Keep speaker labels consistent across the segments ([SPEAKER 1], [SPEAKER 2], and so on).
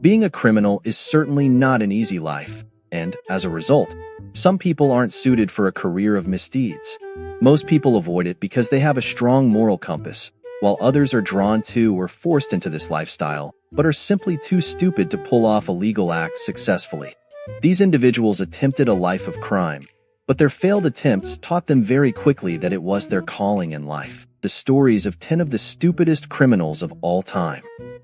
[SPEAKER 1] Being a criminal is certainly not an easy life, and, as a result, some people aren't suited for a career of misdeeds. Most people avoid it because they have a strong moral compass, while others are drawn to or forced into this lifestyle, but are simply too stupid to pull off illegal acts successfully. These individuals attempted a life of crime, but their failed attempts taught them very quickly that it was their calling in life. The stories of 10 of the stupidest criminals of all time.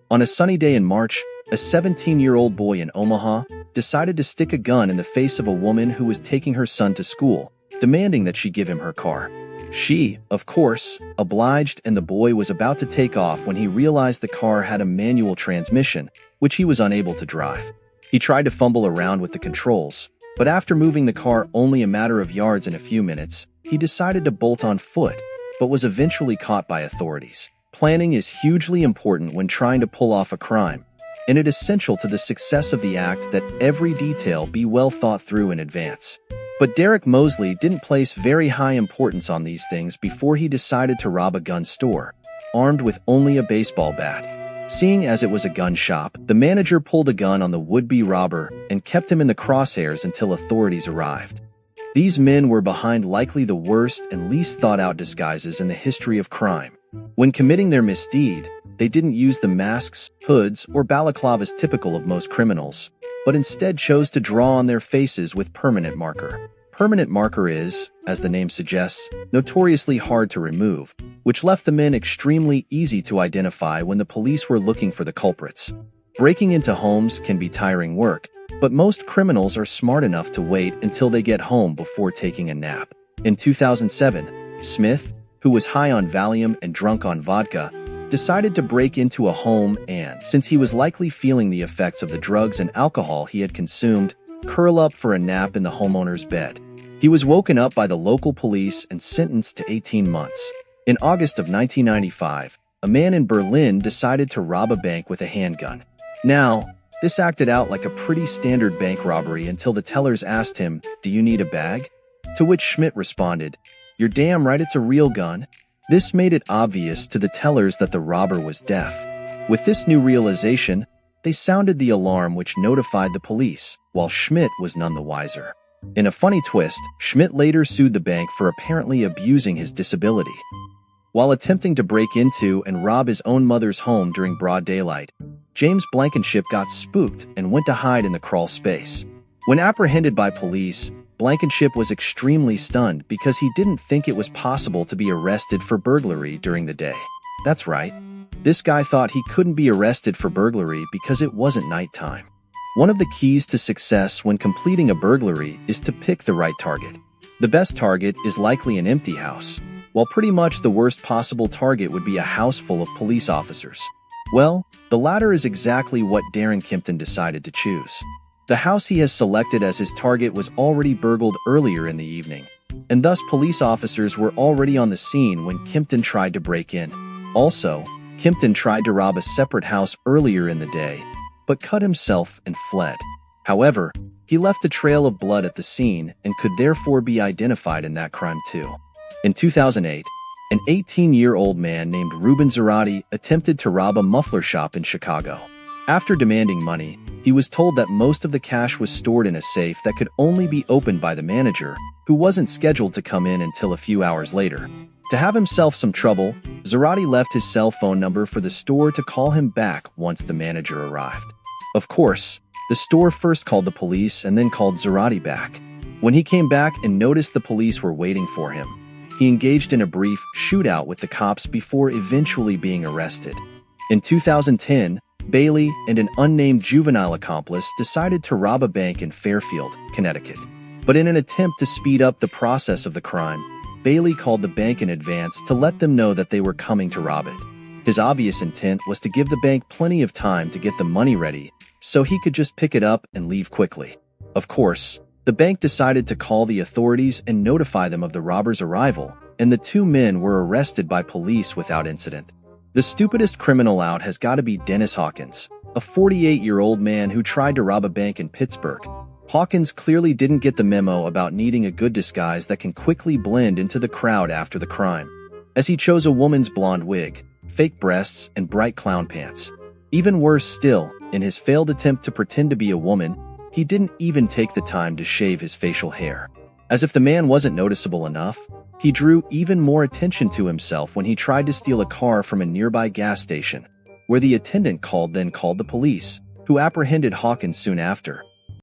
[SPEAKER 1] On a sunny day in March, a 17-year-old boy in Omaha decided to stick a gun in the face of a woman who was taking her son to school, demanding that she give him her car. She, of course, obliged, and the boy was about to take off when he realized the car had a manual transmission, which he was unable to drive. He tried to fumble around with the controls, but after moving the car only a matter of yards in a few minutes, he decided to bolt on foot, but was eventually caught by authorities. Planning is hugely important when trying to pull off a crime, and it is essential to the success of the act that every detail be well thought through in advance. But Derek Mosley didn't place very high importance on these things before he decided to rob a gun store, armed with only a baseball bat. Seeing as it was a gun shop, the manager pulled a gun on the would-be robber and kept him in the crosshairs until authorities arrived. These men were behind likely the worst and least thought-out disguises in the history of crime. When committing their misdeed, they didn't use the masks, hoods, or balaclavas typical of most criminals, but instead chose to draw on their faces with permanent marker. Permanent marker is, as the name suggests, notoriously hard to remove, which left the men extremely easy to identify when the police were looking for the culprits. Breaking into homes can be tiring work, but most criminals are smart enough to wait until they get home before taking a nap. In 2007, Smith, who was high on Valium and drunk on vodka, decided to break into a home and, since he was likely feeling the effects of the drugs and alcohol he had consumed, curl up for a nap in the homeowner's bed. He was woken up by the local police and sentenced to 18 months. In August of 1995, a man in Berlin decided to rob a bank with a handgun. Now, this acted out like a pretty standard bank robbery until the tellers asked him, "Do you need a bag?" To which Schmidt responded, "You're damn right it's a real gun." This made it obvious to the tellers that the robber was deaf. With this new realization, they sounded the alarm which notified the police, while Schmidt was none the wiser. In a funny twist, Schmidt later sued the bank for apparently abusing his disability. While attempting to break into and rob his own mother's home during broad daylight, James Blankenship got spooked and went to hide in the crawl space. When apprehended by police, Blankenship was extremely stunned because he didn't think it was possible to be arrested for burglary during the day. That's right. This guy thought he couldn't be arrested for burglary because it wasn't nighttime. One of the keys to success when completing a burglary is to pick the right target. The best target is likely an empty house, while pretty much the worst possible target would be a house full of police officers. Well, the latter is exactly what Darren Kimpton decided to choose. The house he has selected as his target was already burgled earlier in the evening, and thus police officers were already on the scene when Kimpton tried to break in. Also, Kimpton tried to rob a separate house earlier in the day, but cut himself and fled. However, he left a trail of blood at the scene and could therefore be identified in that crime too. In 2008, an 18-year-old man named Ruben Zarate attempted to rob a muffler shop in Chicago. After demanding money, he was told that most of the cash was stored in a safe that could only be opened by the manager, who wasn't scheduled to come in until a few hours later. To have himself some trouble, Zarate left his cell phone number for the store to call him back once the manager arrived. Of course, the store first called the police and then called Zarate back. When he came back and noticed the police were waiting for him, he engaged in a brief shootout with the cops before eventually being arrested. In 2010, Bailey and an unnamed juvenile accomplice decided to rob a bank in Fairfield, Connecticut. But in an attempt to speed up the process of the crime, Bailey called the bank in advance to let them know that they were coming to rob it. His obvious intent was to give the bank plenty of time to get the money ready, so he could just pick it up and leave quickly. Of course, the bank decided to call the authorities and notify them of the robber's arrival, and the two men were arrested by police without incident. The stupidest criminal out has got to be Dennis Hawkins, a 48-year-old man who tried to rob a bank in Pittsburgh. Hawkins clearly didn't get the memo about needing a good disguise that can quickly blend into the crowd after the crime, as he chose a woman's blonde wig, fake breasts, and bright clown pants. Even worse still, In his failed attempt to pretend to be a woman, he didn't even take the time to shave his facial hair. As if the man wasn't noticeable enough, he drew even more attention to himself when he tried to steal a car from a nearby gas station, where the attendant then called the police, who apprehended Hawkins soon after.